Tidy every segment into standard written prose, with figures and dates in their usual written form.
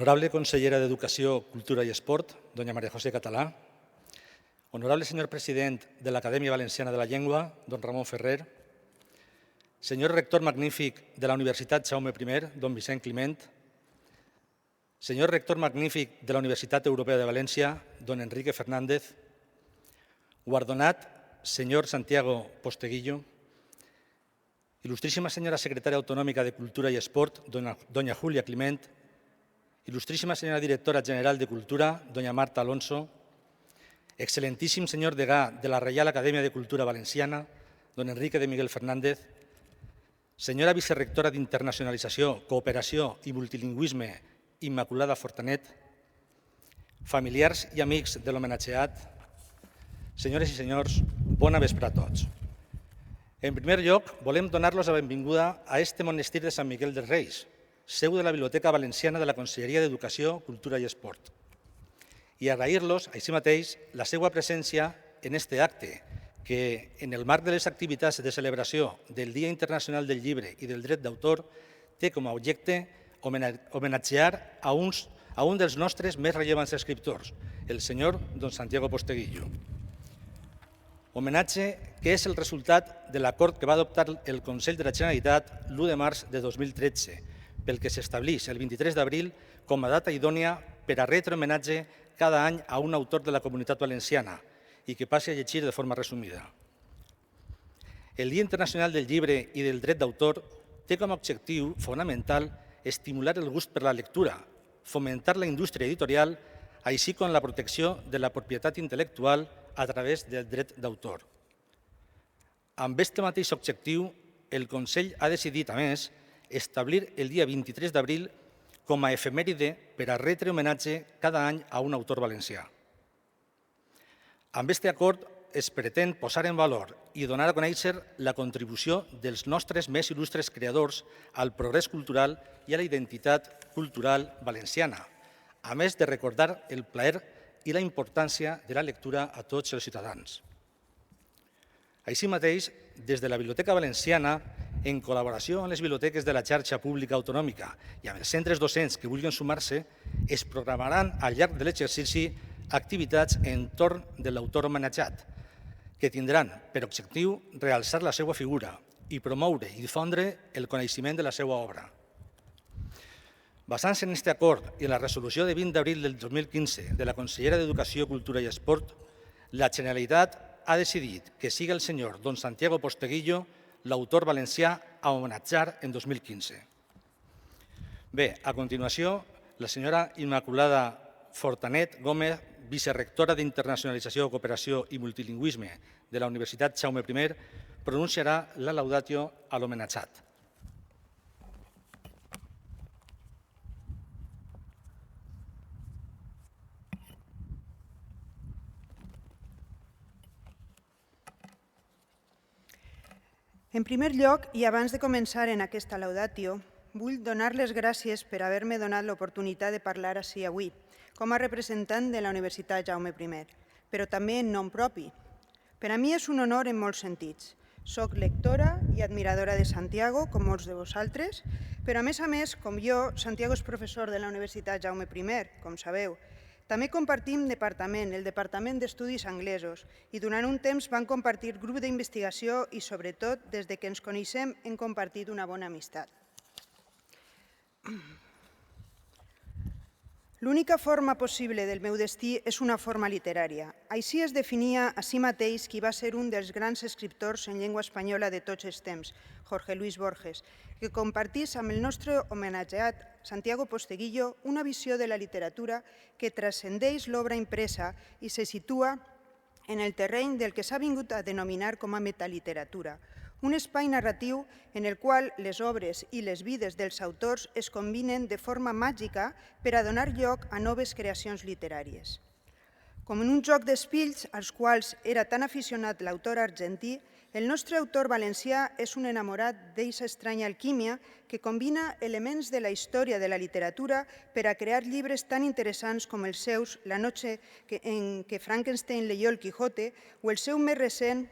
Honorable consellera d'Educació, Cultura i Esport, doña María José Català. Honorable señor president de l'Acadèmia Valenciana de la Llengua, don Ramon Ferrer. Senyor rector magnífic de la Universitat Jaume I, don Vicent Climent. Senyor rector magnífic de la Universitat Europea de València, don Enrique Fernández. Guardonat, senyor Santiago Posteguillo. Il·lustríssima senyora secretària autonòmica de Cultura i Esport, doña Julia Climent. Il·lustríssima senyora directora general de Cultura, doña Marta Alonso. Excelentíssim senyor degà de la Reial Acadèmia de Cultura Valenciana, don Enrique de Miguel Fernández. Senyora vicerrectora d'Internacionalització, Cooperació i Multilingüisme, Immaculada Fortanet. Familiars i amics de l'homenatjat. Senyores i senyors, bona vesprada a tots. En primer lloc, volem donar-los la benvinguda a este monestir de Sant Miquel dels Reis, seu de la Biblioteca Valenciana de la Conselleria d'Educació, Cultura i Esport, i agrair-los, així mateix, la seva presència en este acte, que en el marc de les activitats de celebració del Dia Internacional del Llibre i del Dret d'Autor té com a objecte homenatjar a un dels nostres més rellevants escriptors, el senyor don Santiago Posteguillo. Homenatge que és el resultat de l'acord que va adoptar el Consell de la Generalitat l'1 de març de 2013, pel que s'estableix el 23 d'abril com a data idònia per a retre homenatge cada any a un autor de la Comunitat Valenciana i que passi a llegir de forma resumida. El Dia Internacional del Llibre i del Dret d'Autor té com a objectiu fonamental estimular el gust per la lectura, fomentar la indústria editorial, així com la protecció de la propietat intel·lectual a través del dret d'autor. Amb aquest mateix objectiu, el Consell ha decidit, a més, establir el dia 23 d'abril com a efemèride per a retre homenatge cada any a un autor valencià. Amb aquest acord es pretén posar en valor i donar a conèixer la contribució dels nostres més il·lustres creadors al progrés cultural i a la identitat cultural valenciana, a més de recordar el plaer i la importància de la lectura a tots els ciutadans. Així mateix, des de la Biblioteca Valenciana, en col·laboració amb les biblioteques de la xarxa pública autonòmica i amb els centres docents que vulguin sumar-se, es programaran al llarg de l'exercici activitats entorn de l'autor homenatjat, que tindran per objectiu realçar la seva figura i promoure i difondre el coneixement de la seva obra. Basant-se en aquest acord i en la resolució de 20 d'abril del 2015 de la Consellera d'Educació, Cultura i Esport, la Generalitat ha decidit que sigui el senyor don Santiago Posteguillo l'autor valencià a homenatjar en 2015. Bé, a continuació, la senyora Immaculada Fortanet Gómez, vicerrectora d'Internacionalització, Cooperació i Multilingüisme de la Universitat Jaume I, pronunciarà la laudatio a l'homenatjat. En primer lloc, i abans de començar en aquesta laudatio, vull donar les gràcies per haver-me donat l'oportunitat de parlar ací avui, com a representant de la Universitat Jaume I, però també en nom propi. Per a mi és un honor en molts sentits. Soc lectora i admiradora de Santiago, com molts de vosaltres, però a més, com jo, Santiago és professor de la Universitat Jaume I, com sabeu. També compartim departament, el Departament d'Estudis Anglesos, i durant un temps vam compartir grup d'investigació i, sobretot, des que ens coneixem, hem compartit una bona amistat. L'única forma possible del meu destí és una forma literària. Així es definia a si mateix qui va ser un dels grans escriptors en llengua espanyola de tots els temps, Jorge Luis Borges, que compartís amb el nostre homenatjat Santiago Posteguillo una visió de la literatura que transcendeix l'obra impresa i se situa en el terreny del que s'ha vingut a denominar com a metaliteratura, un espai narratiu en el qual les obres i les vides dels autors es combinen de forma màgica per a donar lloc a noves creacions literàries. Com en un joc d'espills als quals era tan aficionat l'autor argentí, el nostre autor valencià és un enamorat d'eixa estranya alquímia que combina elements de la història de la literatura per a crear llibres tan interessants com els seus La noche en que Frankenstein leyó el Quijote o el seu més recent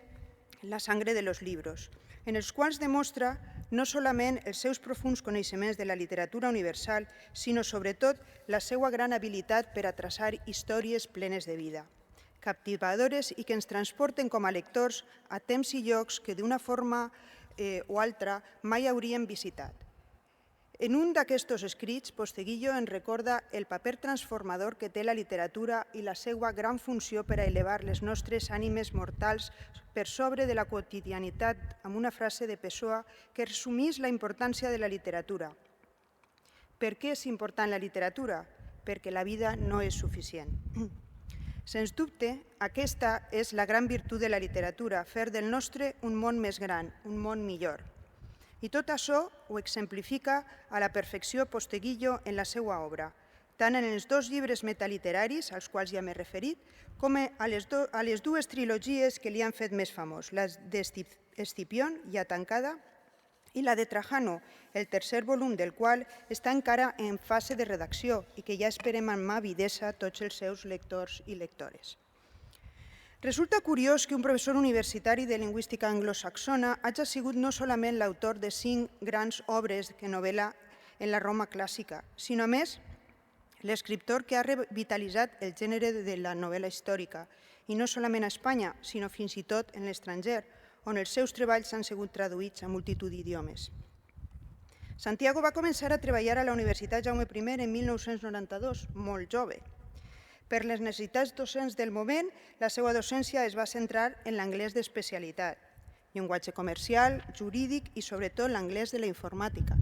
La sangre de los libros, en els quals demostra no solament els seus profunds coneixements de la literatura universal, sinó sobretot la seva gran habilitat per a traçar històries plenes de vida, captivadores i que ens transporten com a lectors a temps i llocs que d'una forma o altra mai hauríem visitat. En un d'aquests escrits, Posteguillo ens recorda el paper transformador que té la literatura i la seva gran funció per a elevar les nostres ànimes mortals per sobre de la quotidianitat amb una frase de Pessoa que resumís la importància de la literatura. Per què és important la literatura? Perquè la vida no és suficient. Sens dubte, aquesta és la gran virtut de la literatura, fer del nostre un món més gran, un món millor. I tot això ho exemplifica a la perfecció Posteguillo en la seva obra, tant en els dos llibres metaliteraris, als quals ja m'he referit, com a les dues trilogies que li han fet més famós, la d'Escipión, ja tancada, i la de Trajano, el tercer volum del qual està encara en fase de redacció i que ja esperem amb avidesa tots els seus lectors i lectores. Resulta curiós que un professor universitari de lingüística anglosaxona hagi sigut no solament l'autor de 5 grans obres que novel·la en la Roma clàssica, sinó a més l'escriptor que ha revitalitzat el gènere de la novel·la històrica, i no solament a Espanya, sinó fins i tot en l'estranger, on els seus treballs han sigut traduïts a multitud d'idiomes. Santiago va començar a treballar a la Universitat Jaume I en 1992, molt jove. Per les necessitats docents del moment, la seva docència es va centrar en l'anglès d'especialitat, llenguatge comercial, jurídic i sobretot l'anglès de la informàtica.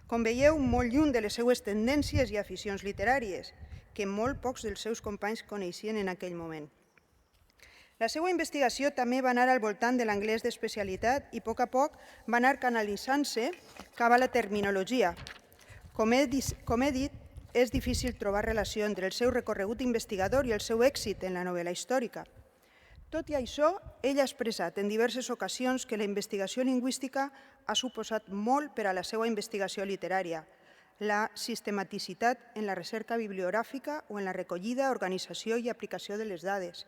Com veieu, molt lluny de les seues tendències i aficions literàries, que molt pocs dels seus companys coneixien en aquell moment. La seva investigació també va anar al voltant de l'anglès d'especialitat i a poc va anar canalitzant-se cap a la terminologia. Com he dit, és difícil trobar relació entre el seu recorregut investigador i el seu èxit en la novel·la històrica. Tot i això, ell ha expressat en diverses ocasions que la investigació lingüística ha suposat molt per a la seva investigació literària, la sistematicitat en la recerca bibliogràfica o en la recollida, organització i aplicació de les dades.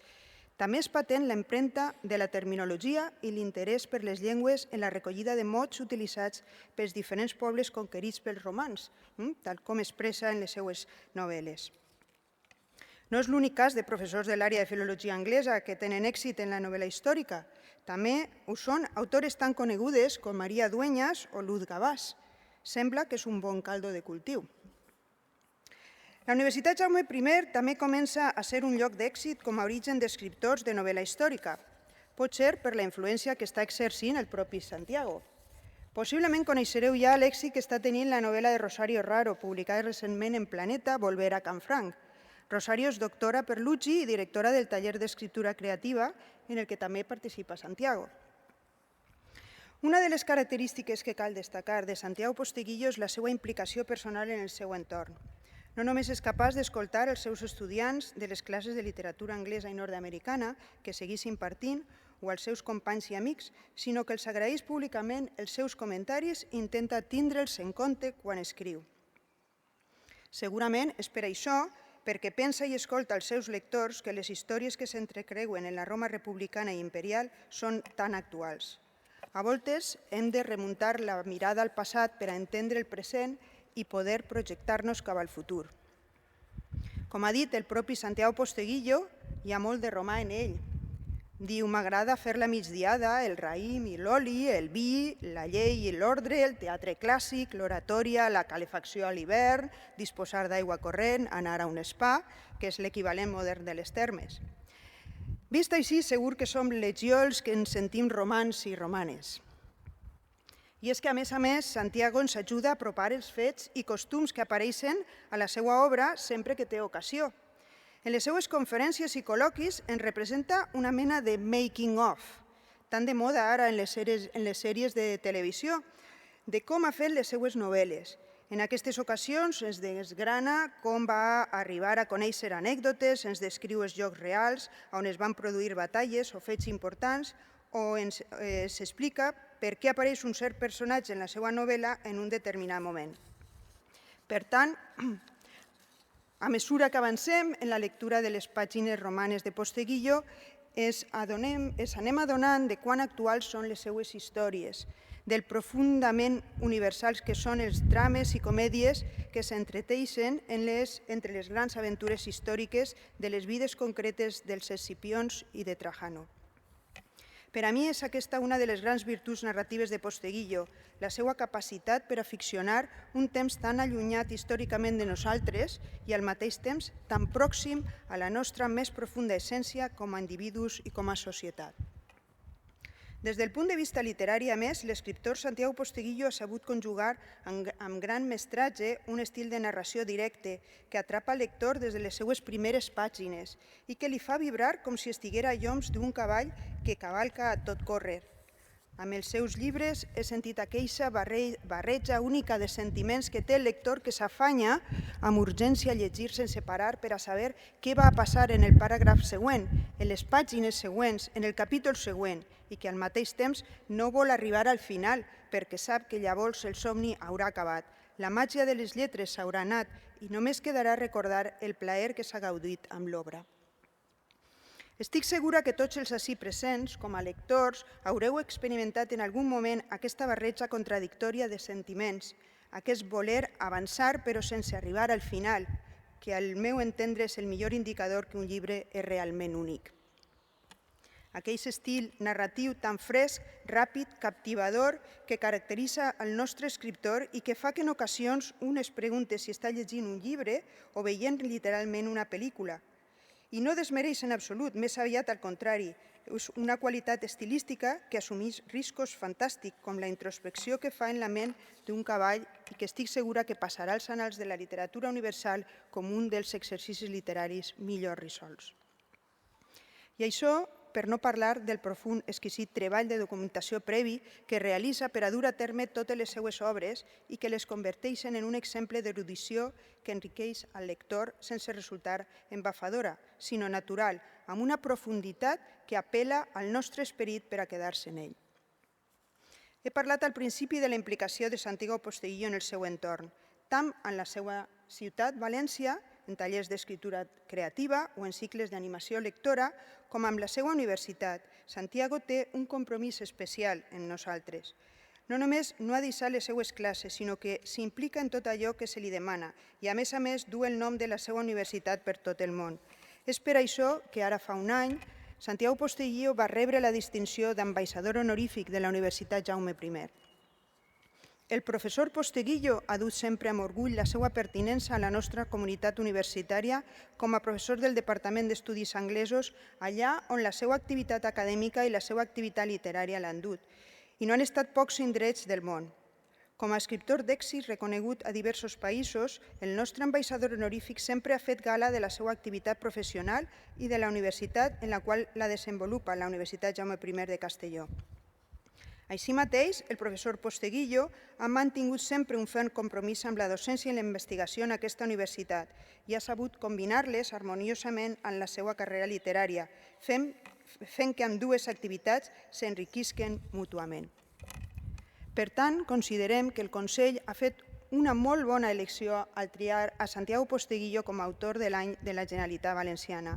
També és patent l'empremta de la terminologia i l'interès per les llengües en la recollida de mots utilitzats pels diferents pobles conquerits pels romans, tal com expressa en les seues novel·les. No és l'únic cas de professors de l'àrea de filologia anglesa que tenen èxit en la novel·la històrica. També ho són autores tan conegudes com Maria Dueñas o Luz Gavàs. Sembla que és un bon caldo de cultiu. La Universitat Jaume I també comença a ser un lloc d'èxit com a origen d'escriptors de novel·la històrica, potser per la influència que està exercint el propi Santiago. Possiblement coneixereu ja l'èxit que està tenint la novel·la de Rosario Raro, publicada recentment en Planeta, Volver a Canfranc. Rosario és doctora per l'UGI i directora del taller d'escriptura creativa, en el que també participa Santiago. Una de les característiques que cal destacar de Santiago Posteguillo és la seva implicació personal en el seu entorn. No només és capaç d'escoltar els seus estudiants de les classes de literatura anglesa i nord-americana que seguís impartint o als seus companys i amics, sinó que els agraeix públicament els seus comentaris i intenta tindre'ls en compte quan escriu. Segurament és per això, perquè pensa i escolta als seus lectors, que les històries que s'entrecreuen en la Roma republicana i imperial són tan actuals. A voltes hem de remuntar la mirada al passat per a entendre el present i poder projectar-nos cap al futur. Com ha dit el propi Santiago Posteguillo, hi ha molt de romà en ell. Diu, m'agrada fer la migdiada, el raïm i l'oli, el vi, la llei i l'ordre, el teatre clàssic, l'oratòria, la calefacció a l'hivern, disposar d'aigua corrent, anar a un spa, que és l'equivalent modern de les termes. Vist així, segur que som legió els que ens sentim romans i romanes. I és que, a més, Santiago ens ajuda a apropar els fets i costums que apareixen a la seva obra sempre que té ocasió. En les seues conferències i col·loquis ens representa una mena de making of, tan de moda ara en les sèries de televisió, de com ha fet les seues novel·les. En aquestes ocasions ens desgrana com va arribar a conèixer anècdotes, ens descriu els llocs reals on es van produir batalles o fets importants, o ens explica per què apareix un cert personatge en la seva novel·la en un determinat moment. Per tant, a mesura que avancem en la lectura de les pàgines romanes de Posteguillo, ens anem adonant de quan actuals són les seues històries, del profundament universals que són els drames i comèdies que s'entreteixen entre les grans aventures històriques de les vides concretes dels Escipions i de Trajano. Per a mi és aquesta una de les grans virtuts narratives de Posteguillo, la seva capacitat per a ficcionar un temps tan allunyat històricament de nosaltres i al mateix temps tan pròxim a la nostra més profunda essència com a individus i com a societat. Des del punt de vista literari, a més, l'escriptor Santiago Posteguillo ha sabut conjugar amb gran mestratge un estil de narració directe que atrapa el lector des de les seues primeres pàgines i que li fa vibrar com si estiguera a lloms d'un cavall que cavalca a tot córrer. Amb els seus llibres he sentit aquella barreja única de sentiments que té el lector que s'afanya amb urgència a llegir sense parar per a saber què va passar en el paràgraf següent, en les pàgines següents, en el capítol següent, i que al mateix temps no vol arribar al final perquè sap que llavors el somni haurà acabat, la màgia de les lletres s'haurà anat i només quedarà recordar el plaer que s'ha gaudit amb l'obra. Estic segura que tots els ací presents, com a lectors, haureu experimentat en algun moment aquesta barreja contradictòria de sentiments, aquest voler avançar però sense arribar al final, que al meu entendre és el millor indicador que un llibre és realment únic. Aquell estil narratiu tan fresc, ràpid, captivador, que caracteritza el nostre escriptor i que fa que en ocasions un es pregunte si està llegint un llibre o veient literalment una pel·lícula. I no desmereix en absolut, més aviat al contrari, és una qualitat estilística que assumeix riscos fantàstics, com la introspecció que fa en la ment d'un cavall i que estic segura que passarà als annals de la literatura universal com un dels exercicis literaris millor resolts. I això per no parlar del profund, exquisit treball de documentació previ que realitza per a dur a terme totes les seues obres i que les converteixen en un exemple d'erudició que enriqueix al lector sense resultar embafadora, sinó natural, amb una profunditat que apel·la al nostre esperit per a quedar-se en ell. He parlat al principi de la implicació de Santiago Posteguillo en el seu entorn, tant en la seva ciutat, València, en tallers d'escriptura creativa o en cicles d'animació lectora, com amb la seva universitat. Santiago té un compromís especial en nosaltres. No només no ha deixat les seues classes, sinó que s'implica en tot allò que se li demana i, a més, du el nom de la seva universitat per tot el món. És per això que ara fa un any Santiago Posteguillo va rebre la distinció d'ambaixador honorífic de la Universitat Jaume I. El professor Posteguillo ha dut sempre amb orgull la seva pertinença a la nostra comunitat universitària com a professor del Departament d'Estudis Anglesos, allà on la seva activitat acadèmica i la seva activitat literària l'han dut, i no han estat pocs indrets del món. Com a escriptor d'èxit reconegut a diversos països, el nostre ambaixador honorífic sempre ha fet gala de la seva activitat professional i de la universitat en la qual la desenvolupa, la Universitat Jaume I de Castelló. Així mateix, el professor Posteguillo ha mantingut sempre un ferm compromís amb la docència i la investigació en aquesta universitat i ha sabut combinar-les harmoniosament en la seva carrera literària, fent que ambdues activitats s'enriquisquen mútuament. Per tant, considerem que el Consell ha fet una molt bona elecció al triar a Santiago Posteguillo com a autor de l'any de la Generalitat Valenciana.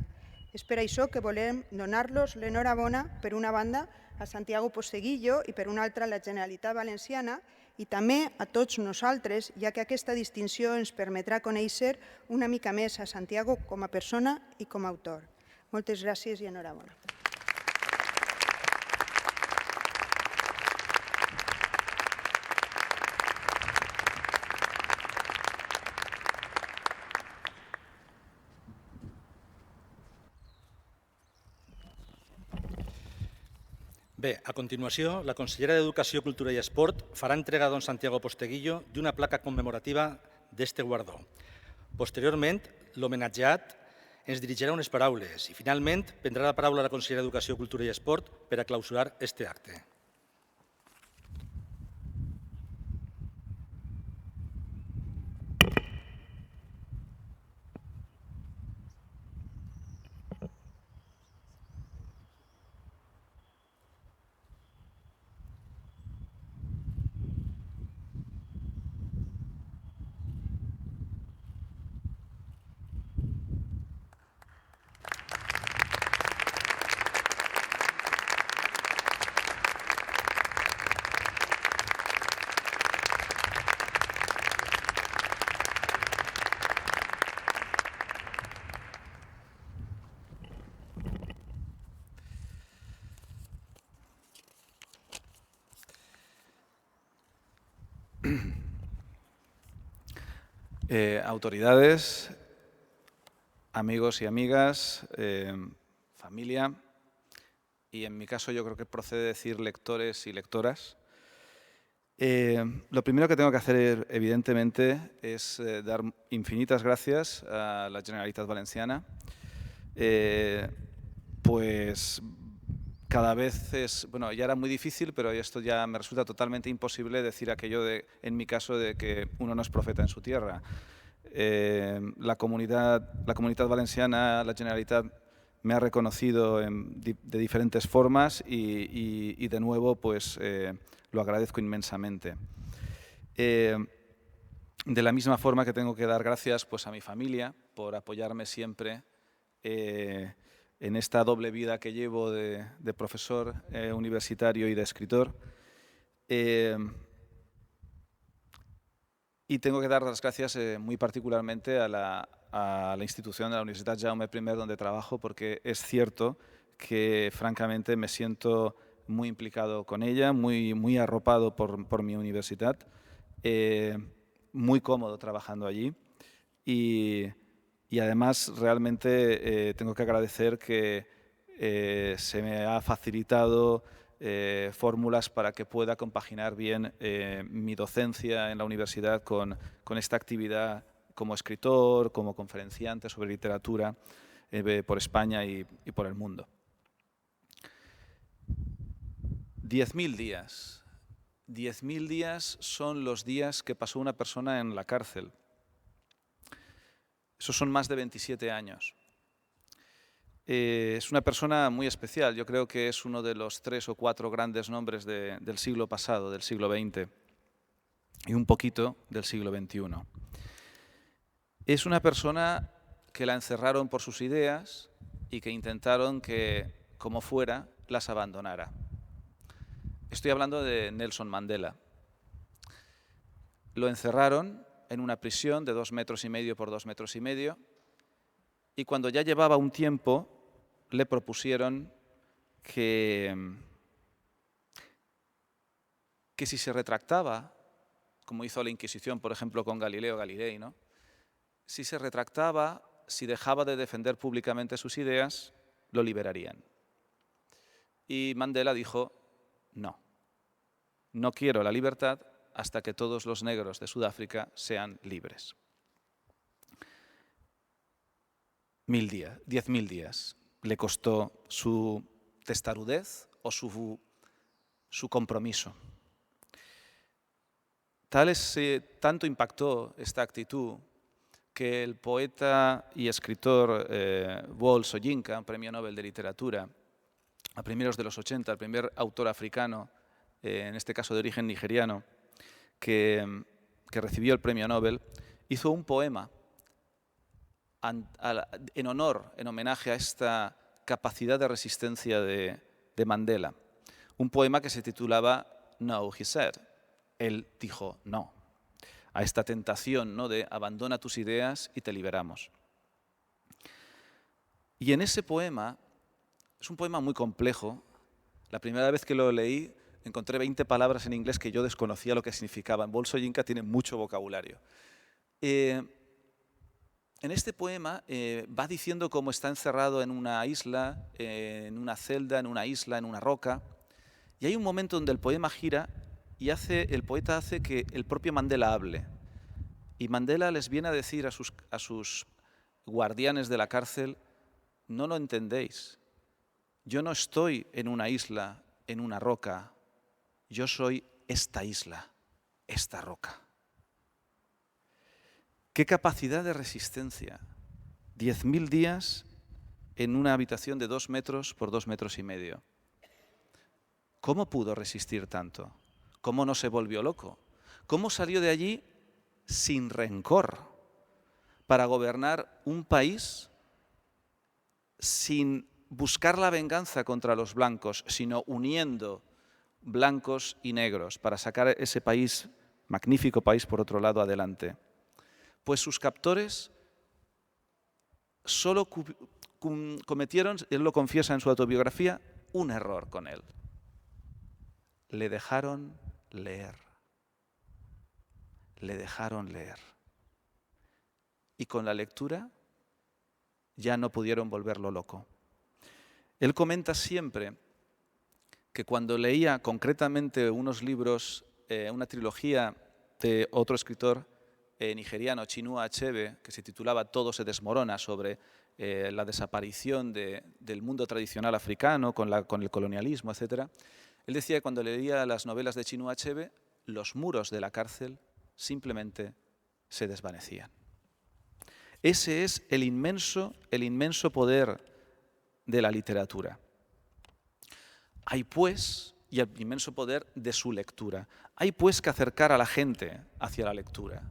És per això que volem donar-los l'enhorabona, per una banda, a Santiago Posteguillo i per una altra a la Generalitat Valenciana i també a tots nosaltres, ja que aquesta distinció ens permetrà conèixer una mica més a Santiago com a persona i com a autor. Moltes gràcies i enhorabona. Bé, a continuació, la consellera d'Educació, Cultura i Esport farà entrega a don Santiago Posteguillo d'una placa commemorativa d'este guardó. Posteriorment, l'homenatjat ens dirigirà unes paraules i, finalment, prendrà la paraula la consellera d'Educació, Cultura i Esport per a clausurar este acte. Autoridades, amigos y amigas, familia, y en mi caso yo creo que procede decir lectores y lectoras. Lo primero que tengo que hacer, evidentemente, es dar infinitas gracias a la Generalitat Valenciana, pues cada vez es, bueno, ya era muy difícil, pero esto ya me resulta totalmente imposible decir aquello de, en mi caso, de que uno no es profeta en su tierra. La comunidad valenciana, la Generalitat, me ha reconocido de diferentes formas y de nuevo, pues lo agradezco inmensamente. De la misma forma que tengo que dar gracias pues, a mi familia por apoyarme siempre en esta doble vida que llevo de profesor universitario y de escritor. Y tengo que dar las gracias muy particularmente a la institución de la Universitat Jaume I, donde trabajo, porque es cierto que francamente me siento muy implicado con ella, muy arropado por mi universidad, muy cómodo trabajando allí y además realmente tengo que agradecer que se me ha facilitado fórmulas para que pueda compaginar bien mi docencia en la universidad con esta actividad como escritor, como conferenciante sobre literatura por España y por el mundo. 10.000 días. 10.000 días son los días que pasó una persona en la cárcel. Esos son más de 27 años. Es una persona muy especial. Yo creo que es uno de los 3 o 4 grandes nombres del siglo pasado, del siglo XX, y un poquito del siglo XXI. Es una persona que la encerraron por sus ideas y que intentaron que, como fuera, las abandonara. Estoy hablando de Nelson Mandela. Lo encerraron en una prisión de 2,5 metros por 2,5 metros y cuando ya llevaba un tiempo le propusieron que si se retractaba, como hizo la Inquisición, por ejemplo, con Galileo Galilei, ¿no? Si se retractaba, si dejaba de defender públicamente sus ideas, lo liberarían. Y Mandela dijo, no quiero la libertad hasta que todos los negros de Sudáfrica sean libres. 10.000 días le costó su testarudez o su compromiso. Tanto impactó esta actitud que el poeta y escritor Wole Soyinka, Premio Nobel de Literatura, a primeros de los 80, el primer autor africano, en este caso de origen nigeriano, que recibió el Premio Nobel, hizo un poema en homenaje a esta capacidad de resistencia de Mandela. Un poema que se titulaba No, he said. Él dijo no a esta tentación, ¿no?, de abandona tus ideas y te liberamos. Y en ese poema, es un poema muy complejo. La primera vez que lo leí encontré 20 palabras en inglés que yo desconocía lo que significaban. Wole Soyinka tiene mucho vocabulario. En este poema va diciendo cómo está encerrado en una isla, en una celda, en una isla, en una roca, Y hay un momento donde el poema gira y el poeta hace que el propio Mandela hable. Y Mandela les viene a decir a sus guardianes de la cárcel: no lo entendéis. Yo no estoy en una isla, en una roca. Yo soy esta isla, esta roca. ¡Qué capacidad de resistencia! 10.000 días en una habitación de 2 metros por 2,5 metros. ¿Cómo pudo resistir tanto? ¿Cómo no se volvió loco? ¿Cómo salió de allí sin rencor para gobernar un país sin buscar la venganza contra los blancos, sino uniendo blancos y negros para sacar ese país, magnífico país por otro lado, adelante? Pues sus captores solo cometieron, él lo confiesa en su autobiografía, un error con él. Le dejaron leer. Le dejaron leer. Y con la lectura ya no pudieron volverlo loco. Él comenta siempre que cuando leía concretamente unos libros, una trilogía de otro escritor nigeriano, Chinua Achebe, que se titulaba Todo se desmorona, sobre la desaparición del mundo tradicional africano con el colonialismo, etc. Él decía que cuando leía las novelas de Chinua Achebe, los muros de la cárcel simplemente se desvanecían. Ese es el inmenso poder de la literatura. Hay pues, y el inmenso poder de su lectura, hay pues que acercar a la gente hacia la lectura.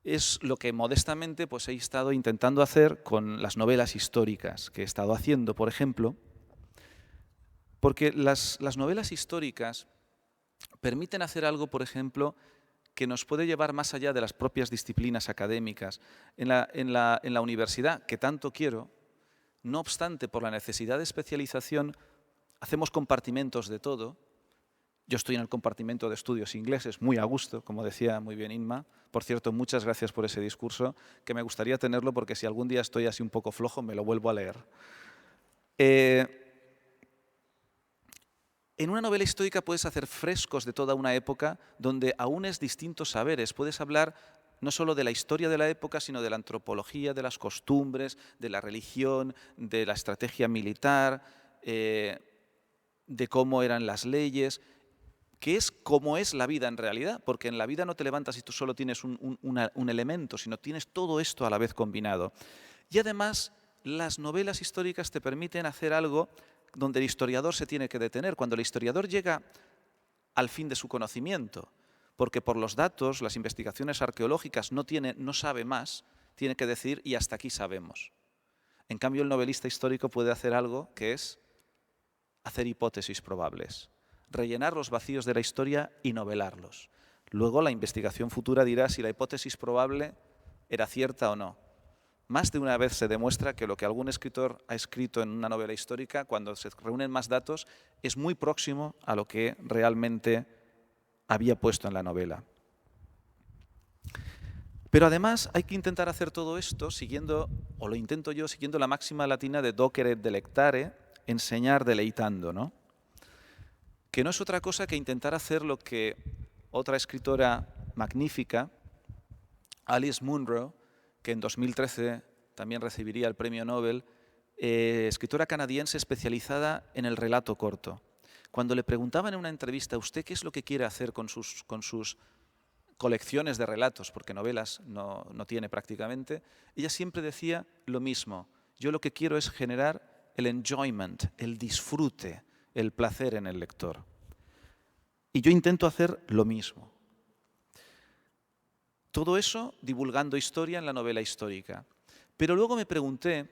Es lo que modestamente pues, he estado intentando hacer con las novelas históricas que he estado haciendo, por ejemplo, porque las novelas históricas permiten hacer algo, por ejemplo, que nos puede llevar más allá de las propias disciplinas académicas. En la universidad, que tanto quiero, no obstante, por la necesidad de especialización, hacemos compartimentos de todo. Yo estoy en el compartimento de estudios ingleses, muy a gusto, como decía muy bien Inma. Por cierto, muchas gracias por ese discurso, que me gustaría tenerlo porque si algún día estoy así un poco flojo, me lo vuelvo a leer. En una novela histórica puedes hacer frescos de toda una época donde aúnes distintos saberes. Puedes hablar no solo de la historia de la época, sino de la antropología, de las costumbres, de la religión, de la estrategia militar, de cómo eran las leyes, que es como es la vida en realidad, porque en la vida no te levantas y tú solo tienes un elemento, sino tienes todo esto a la vez combinado. Y además, las novelas históricas te permiten hacer algo donde el historiador se tiene que detener. Cuando el historiador llega al fin de su conocimiento, porque por los datos, las investigaciones arqueológicas no sabe más, tiene que decir y hasta aquí sabemos. En cambio, el novelista histórico puede hacer algo que es hacer hipótesis probables, rellenar los vacíos de la historia y novelarlos. Luego la investigación futura dirá si la hipótesis probable era cierta o no. Más de una vez se demuestra que lo que algún escritor ha escrito en una novela histórica, cuando se reúnen más datos, es muy próximo a lo que realmente había puesto en la novela. Pero además hay que intentar hacer todo esto siguiendo, o lo intento yo, siguiendo la máxima latina de docere delectare, enseñar deleitando, ¿no? Que no es otra cosa que intentar hacer lo que otra escritora magnífica, Alice Munro, que en 2013 también recibiría el premio Nobel, escritora canadiense especializada en el relato corto. Cuando le preguntaban en una entrevista, ¿usted qué es lo que quiere hacer con sus colecciones de relatos? Porque novelas no tiene prácticamente. Ella siempre decía lo mismo. Yo lo que quiero es generar el enjoyment, el disfrute, el placer en el lector. Y yo intento hacer lo mismo. Todo eso divulgando historia en la novela histórica. Pero luego me pregunté,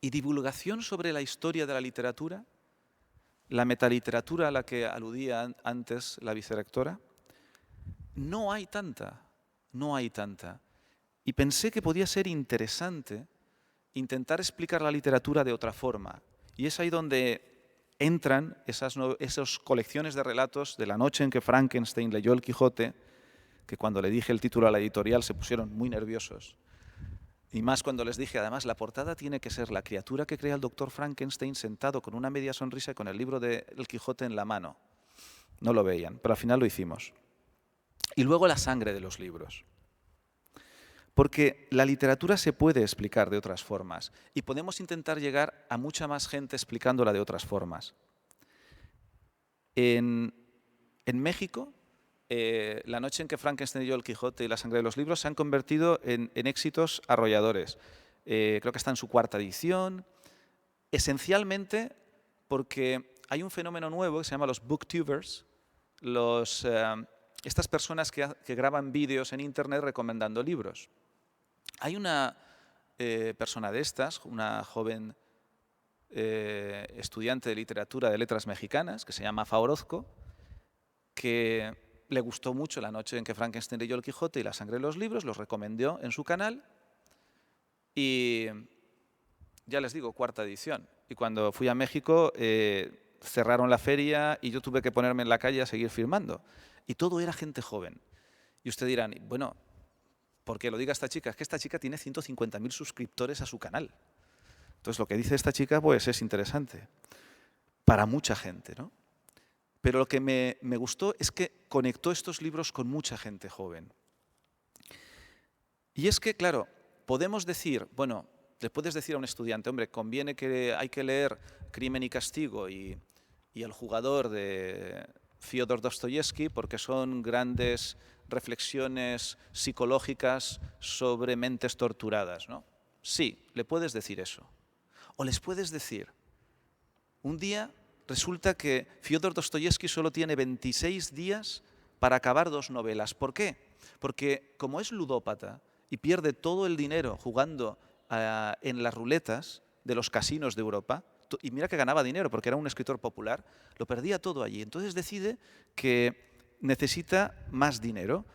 ¿y divulgación sobre la historia de la literatura? ¿La metaliteratura a la que aludía antes la vicerrectora? No hay tanta, no hay tanta. Y pensé que podía ser interesante intentar explicar la literatura de otra forma. Y es ahí donde entran esas colecciones de relatos de la noche en que Frankenstein leyó el Quijote, que cuando le dije el título a la editorial se pusieron muy nerviosos. Y más cuando les dije, además, la portada tiene que ser la criatura que crea el doctor Frankenstein sentado con una media sonrisa y con el libro de El Quijote en la mano. No lo veían, pero al final lo hicimos. Y luego la sangre de los libros. Porque la literatura se puede explicar de otras formas y podemos intentar llegar a mucha más gente explicándola de otras formas. En México, La noche en que Frankenstein leyó El Quijote y La sangre de los libros se han convertido en éxitos arrolladores. Creo que está en su 4ª edición, esencialmente porque hay un fenómeno nuevo que se llama los booktubers, estas personas que graban vídeos en internet recomendando libros. Hay una persona de estas, una joven estudiante de literatura de letras mexicanas, que se llama Fa Orozco, que le gustó mucho La noche en que Frankenstein leyó El Quijote y La sangre de los libros, los recomendó en su canal y ya les digo, 4ª edición. Y cuando fui a México cerraron la feria y yo tuve que ponerme en la calle a seguir firmando. Y todo era gente joven. Y ustedes dirán, bueno, ¿por qué lo diga esta chica? Es que esta chica tiene 150.000 suscriptores a su canal. Entonces lo que dice esta chica pues es interesante para mucha gente, ¿no? Pero lo que me gustó es que conectó estos libros con mucha gente joven. Y es que, claro, podemos decir, bueno, le puedes decir a un estudiante, hombre, conviene que hay que leer Crimen y Castigo y El jugador de Fyodor Dostoyevsky porque son grandes reflexiones psicológicas sobre mentes torturadas, ¿no? Sí, le puedes decir eso. O les puedes decir, un día resulta que Fyodor Dostoyevsky solo tiene 26 días para acabar 2 novelas. ¿Por qué? Porque como es ludópata y pierde todo el dinero jugando en las ruletas de los casinos de Europa, y mira que ganaba dinero porque era un escritor popular, lo perdía todo allí. Entonces decide que necesita más dinero.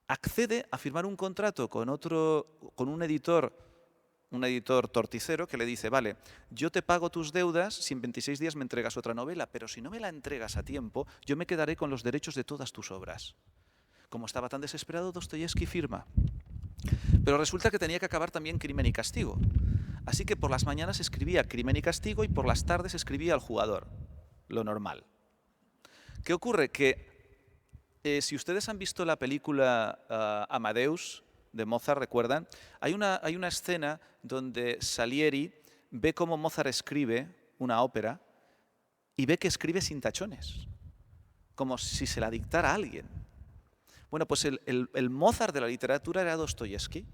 Accede a firmar un contrato con un editor torticero que le dice, vale, yo te pago tus deudas si en 26 días me entregas otra novela, pero si no me la entregas a tiempo, yo me quedaré con los derechos de todas tus obras. Como estaba tan desesperado, Dostoyevsky firma. Pero resulta que tenía que acabar también Crimen y Castigo. Así que por las mañanas escribía Crimen y Castigo y por las tardes escribía El jugador, lo normal. ¿Qué ocurre? Que si ustedes han visto la película Amadeus, de Mozart, ¿recuerdan? Hay una escena donde Salieri ve cómo Mozart escribe una ópera y ve que escribe sin tachones, como si se la dictara a alguien. Bueno, pues el Mozart de la literatura era Dostoyevsky.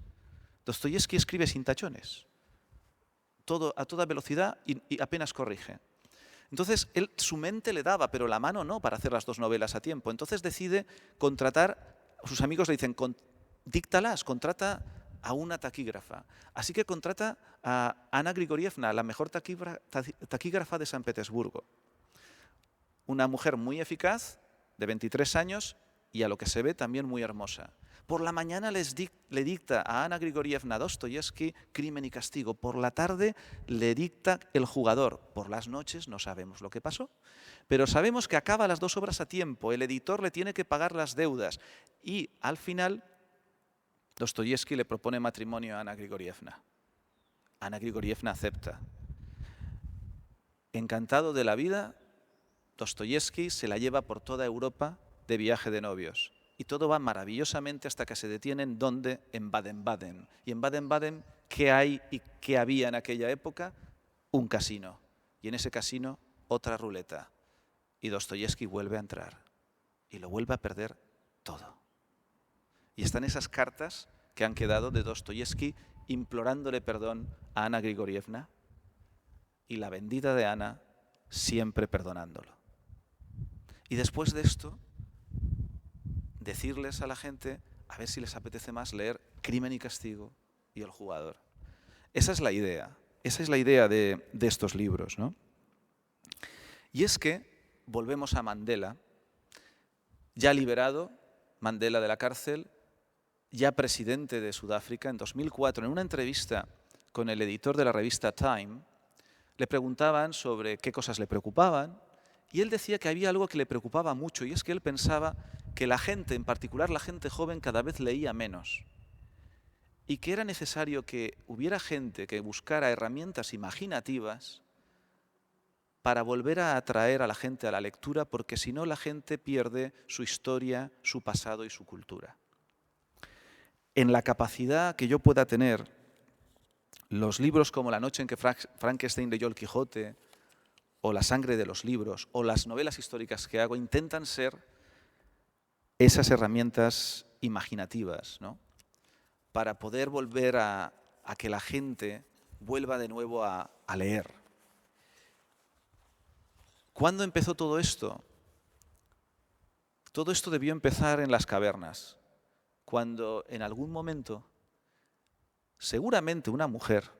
Dostoyevsky escribe sin tachones, todo a toda velocidad y apenas corrige. Entonces, su mente le daba, pero la mano no, para hacer las 2 novelas a tiempo. Entonces decide contratar, sus amigos le dicen, díctalas, contrata a una taquígrafa. Así que contrata a Ana Grigorievna, la mejor taquígrafa de San Petersburgo. Una mujer muy eficaz, de 23 años, y a lo que se ve también muy hermosa. Por la mañana le dicta a Ana Grigorievna Dostoyevsky Crimen y Castigo. Por la tarde le dicta El jugador. Por las noches no sabemos lo que pasó. Pero sabemos que acaba las 2 obras a tiempo. El editor le tiene que pagar las deudas. Y al final Dostoyevsky le propone matrimonio a Ana Grigorievna. Ana Grigorievna acepta. Encantado de la vida, Dostoyevsky se la lleva por toda Europa de viaje de novios. Y todo va maravillosamente hasta que se detienen, ¿dónde? En Baden-Baden. Y en Baden-Baden, ¿qué hay y qué había en aquella época? Un casino. Y en ese casino, otra ruleta. Y Dostoyevsky vuelve a entrar. Y lo vuelve a perder todo. Y están esas cartas que han quedado de Dostoyevsky implorándole perdón a Ana Grigorievna. Y la bendita de Ana siempre perdonándolo. Y después de esto, decirles a la gente, a ver si les apetece más leer Crimen y Castigo y El jugador. Esa es la idea de estos libros, ¿no? Y es que, volvemos a Mandela, ya liberado, Mandela de la cárcel, ya presidente de Sudáfrica, en 2004, en una entrevista con el editor de la revista Time, le preguntaban sobre qué cosas le preocupaban, y él decía que había algo que le preocupaba mucho, y es que él pensaba que la gente, en particular la gente joven, cada vez leía menos. y que era necesario que hubiera gente que buscara herramientas imaginativas para volver a atraer a la gente a la lectura, porque si no la gente pierde su historia, su pasado y su cultura. En la capacidad que yo pueda tener, los libros como La noche en que Frankenstein leyó el Quijote, o La sangre de los libros, o las novelas históricas que hago, intentan ser esas herramientas imaginativas, ¿no?, para poder volver a que la gente vuelva de nuevo a leer. ¿Cuándo empezó todo esto? Todo esto debió empezar en las cavernas, cuando en algún momento, seguramente una mujer,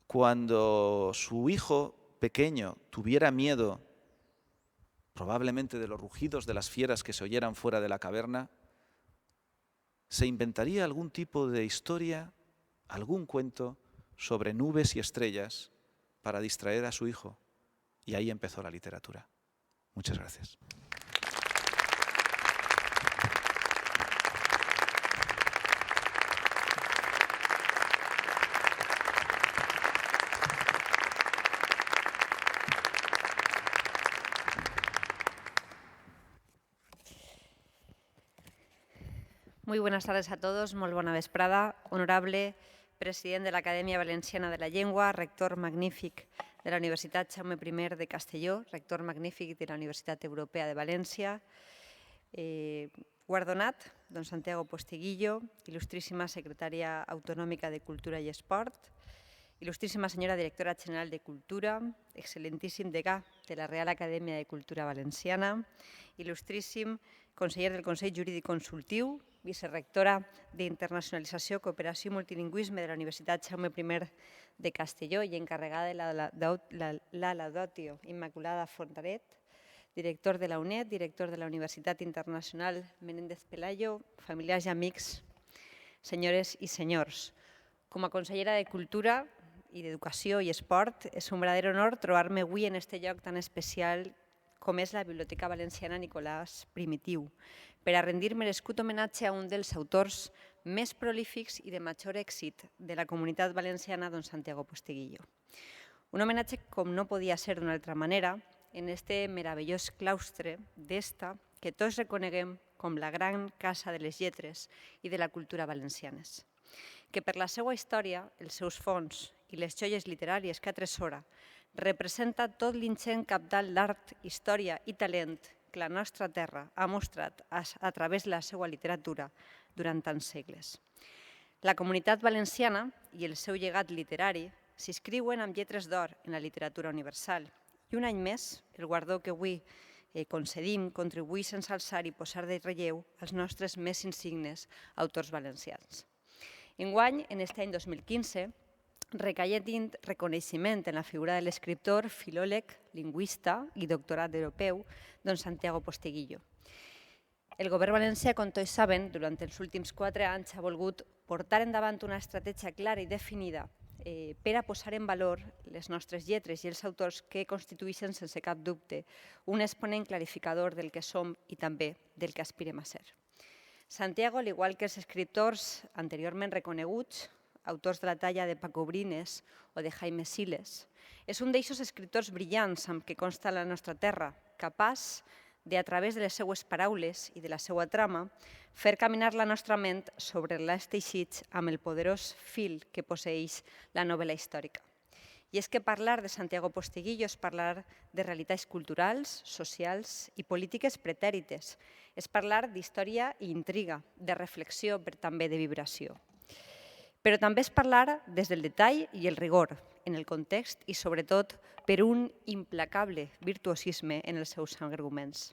cuando su hijo pequeño tuviera miedo, probablemente de los rugidos de las fieras que se oyeran fuera de la caverna, se inventaría algún tipo de historia, algún cuento sobre nubes y estrellas para distraer a su hijo. Y ahí empezó la literatura. Muchas gracias. Muy buenas tardes a todos, molt bona vesprada. Honorable president de l'Acadèmia Valenciana de la Llengua, rector magnífic de la Universitat Jaume I de Castelló, rector magnífic de la Universitat Europea de València, guardonat, don Santiago Posteguillo, il·lustríssima secretària autonòmica de Cultura i Esport, il·lustríssima senyora directora general de Cultura, excel·lentíssim degà de la Real Acadèmia de Cultura Valenciana, il·lustríssim conseller del Consell Jurídic Consultiu, vicerectora d'Internacionalització, Cooperació i Multilingüisme de la Universitat Jaume I de Castelló i encarregada de la Laudatio Immaculada Fontanet, director de la UNED, director de la Universitat Internacional Menéndez Pelayo, familiars i amics, senyores i senyors. Com a consellera de Cultura i d'Educació i Esport, és un verdadero honor trobar-me avui en aquest lloc tan especial com és la Biblioteca Valenciana Nicolàs Primitiu, per a rendir merescut homenatge a un dels autors més prolífics i de major èxit de la comunitat valenciana, don Santiago Posteguillo. Un homenatge com no podia ser d'una altra manera en este meravellós claustre d'esta que tots reconeguem com la gran casa de les lletres i de la cultura valencianes, que per la seva història, els seus fons i les joies literàries que atresora representa tot l'ingent cabdal d'art, història i talent que la nostra terra ha mostrat a través de la seva literatura durant tants segles. La comunitat valenciana i el seu llegat literari s'inscriuen amb lletres d'or en la literatura universal i un any més el guardó que avui concedim contribueix a ensalçar i posar de relleu els nostres més insignes autors valencians. Enguany, en aquest any 2015, recaient reconeixement en la figura de l'escriptor, filòleg, lingüista i doctorat europeu, don Santiago Posteguillo. El govern valencià, com tots saben, durant els últims 4 anys ha volgut portar endavant una estratègia clara i definida per a posar en valor les nostres lletres i els autors que constitueixen, sense cap dubte, un exponent clarificador del que som i també del que aspirem a ser. Santiago, al igual que els escriptors anteriorment reconeguts, autors de la talla de Paco Brines o de Jaime Siles, és un d'aquests escriptors brillants amb què consta la nostra terra, capaç de, a través de les seues paraules i de la seva trama, fer caminar la nostra ment sobre l'as teixits amb el poderós fil que posseeix la novel·la històrica. I és que parlar de Santiago Posteguillo és parlar de realitats culturals, socials i polítiques pretèrites. És parlar d'història i intriga, de reflexió, però també de vibració. Però també és parlar des del detall i el rigor en el context i, sobretot, per un implacable virtuosisme en els seus arguments.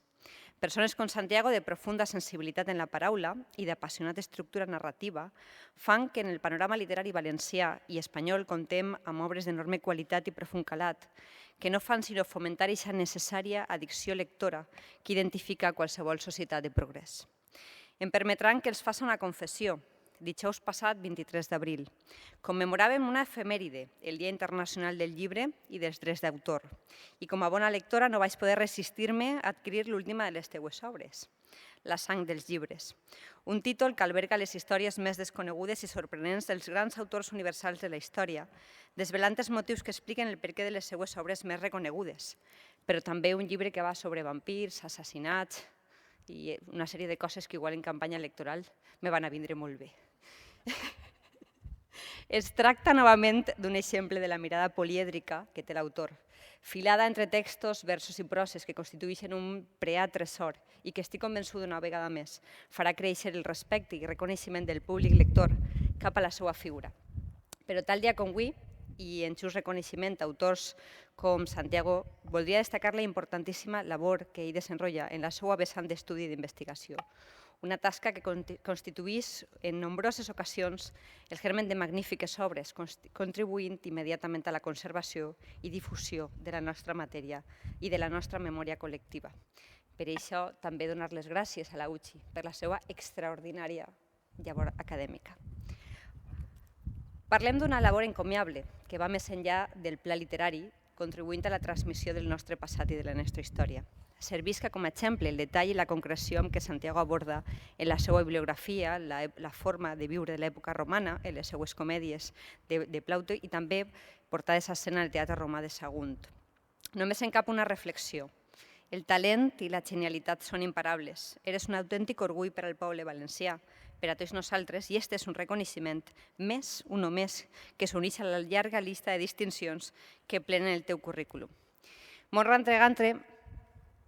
Persones com Santiago, de profunda sensibilitat en la paraula i d'apassionada estructura narrativa, fan que en el panorama literari valencià i espanyol contem amb obres d'enorme qualitat i profund calat, que no fan sinó fomentar aquesta necessària addicció lectora que identifica qualsevol societat de progrés. Em permetran que els faci una confessió. Dijous passat, 23 d'abril, commemoràvem una efemèride, el Dia Internacional del Llibre i dels Drets d'autor, i com a bona lectora no vaig poder resistir-me a adquirir l'última de les teues obres, La sang dels llibres. Un títol que alberga les històries més desconegudes i sorprenents dels grans autors universals de la història, desvelant els motius que expliquen el perquè de les seues obres més reconegudes, però també un llibre que va sobre vampirs, assassinats i una sèrie de coses que igual en campanya electoral me van a vindre molt bé. Es tracta novament d'un exemple de la mirada polièdrica que té l'autor, filada entre textos, versos i proses que constitueixen un preat tresor i que estic convençuda una vegada més farà créixer el respecte i reconeixement del públic lector cap a la seva figura. Però tal dia com avui, i en just reconeixement a autors com Santiago, voldria destacar la importantíssima labor que ell desenrotlla en la seva vessant d'estudi i d'investigació. Una tasca que constituïx en nombroses ocasions el germen de magnífiques obres, contribuint immediatament a la conservació i difusió de la nostra matèria i de la nostra memòria col·lectiva. Per això també donar les gràcies a la UCI per la seva extraordinària llavor acadèmica. Parlem d'una labor encomiable que va més enllà del pla literari, contribuint a la transmissió del nostre passat i de la nostra història. Servisca com a exemple el detall i la concreció amb què Santiago aborda en la seva bibliografia la forma de viure de l'època romana, en les seues comèdies de Plauto i també portades a escena al Teatre Romà de Sagunt. Només en cap una reflexió. El talent i la genialitat són imparables. Eres un autèntic orgull per al poble valencià, per a tots nosaltres, i este és un reconeixement més, un o més, que s'uneix a la llarga llista de distincions que plenen el teu currículum. Molt reentregant-te,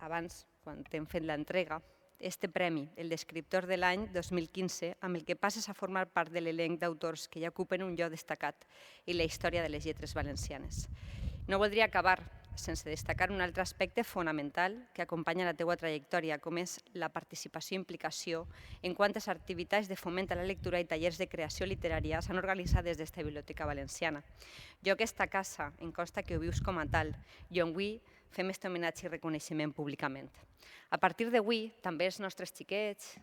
abans, quan t'hem fet l'entrega, este premi, el d'escriptor de l'any 2015, amb el que passes a formar part de l'elenc d'autors que ja ocupen un lloc destacat en la història de les lletres valencianes. No voldria acabar sense destacar un altre aspecte fonamental que acompanya la teua trajectòria, com és la participació i implicació en quantes activitats de foment a la lectura i tallers de creació literària s'han organitzat des d'esta Biblioteca Valenciana. Jo aquesta casa em consta que ho vius com a tal i on avui fem este homenatge i reconeixement públicament. A partir d'avui, també els nostres xiquets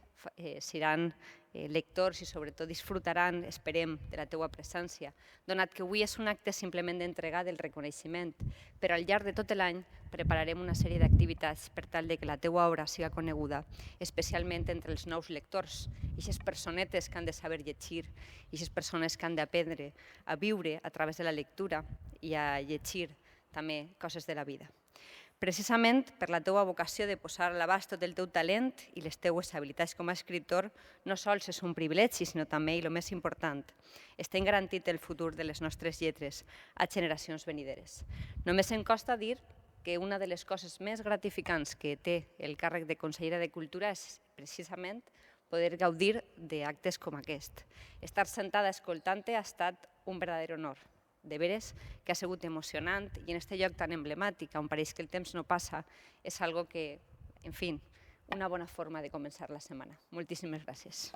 seran lectors i sobretot disfrutaran, esperem, de la teua presència, donat que avui és un acte simplement d'entregar del reconeixement, però al llarg de tot l'any prepararem una sèrie d'activitats per tal que la teua obra siga coneguda, especialment entre els nous lectors, aquestes personetes que han de saber llegir, aquestes persones que han d'aprendre a viure a través de la lectura i a llegir també coses de la vida. Precisament per la teua vocació de posar a l'abast tot el teu talent i les teues habilitats com a escriptor, no sols és un privilegi, sinó també, i el més important, estem garantit el futur de les nostres lletres a generacions venideres. Només em costa dir que una de les coses més gratificants que té el càrrec de consellera de Cultura és precisament poder gaudir d'actes com aquest. Estar sentada escoltant-te ha estat un verdader honor. De veres que ha sigut emocionant i en aquest lloc tan emblemàtic, on pareix que el temps no passa, és algo que, en fi, una bona forma de començar la setmana. Moltíssimes gràcies.